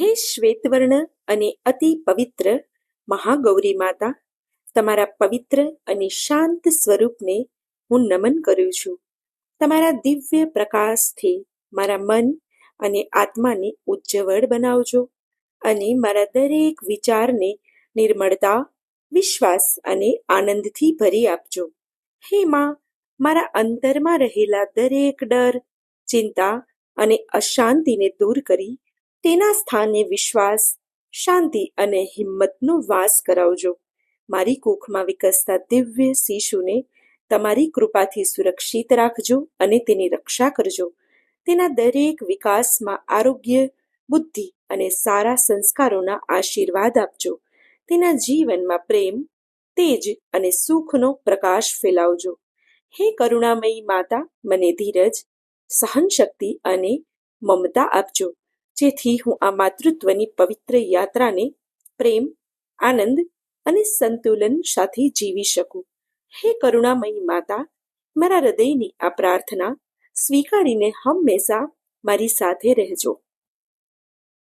હે શ્વેતવર્ણ અને અતિ પવિત્ર મહાગૌરી માતા, તમારા પવિત્ર અને શાંત સ્વરૂપને હું નમન કરું છું. તમારા દિવ્ય પ્રકાશથી મારા મન અને આત્માને ઉજ્જવળ બનાવજો અને મારા દરેક વિચારને નિર્મળતા, વિશ્વાસ અને આનંદથી ભરી આપજો. હે માં, મારા અંતરમાં રહેલા દરેક ડર, ચિંતા અને અશાંતિને દૂર કરી તેના સ્થાને વિશ્વાસ, શાંતિ અને હિંમતનો વાસ કરાવજો. મારી કુખમાં વિકસતા દિવ્ય શિશુને તમારી કૃપાથી સુરક્ષિત રાખજો અને તેની રક્ષા કરજો. તેના દરેક વિકાસમાં આરોગ્ય, બુદ્ધિ અને સારા સંસ્કારોના આશીર્વાદ આપજો. તેના જીવનમાં પ્રેમ, તેજ અને સુખનો પ્રકાશ ફેલાવજો. હે કરુણામયી માતા, મને ધીરજ, સહનશક્તિ અને મમતા આપજો, જેથી હું આ માતૃત્વની પવિત્ર યાત્રાને પ્રેમ, આનંદ અને સંતુલન સાથે જીવી શકું. હે કરુણામયી માતા, મારા હૃદયની આ પ્રાર્થના સ્વીકારીને હંમેશા મારી સાથે રહેજો.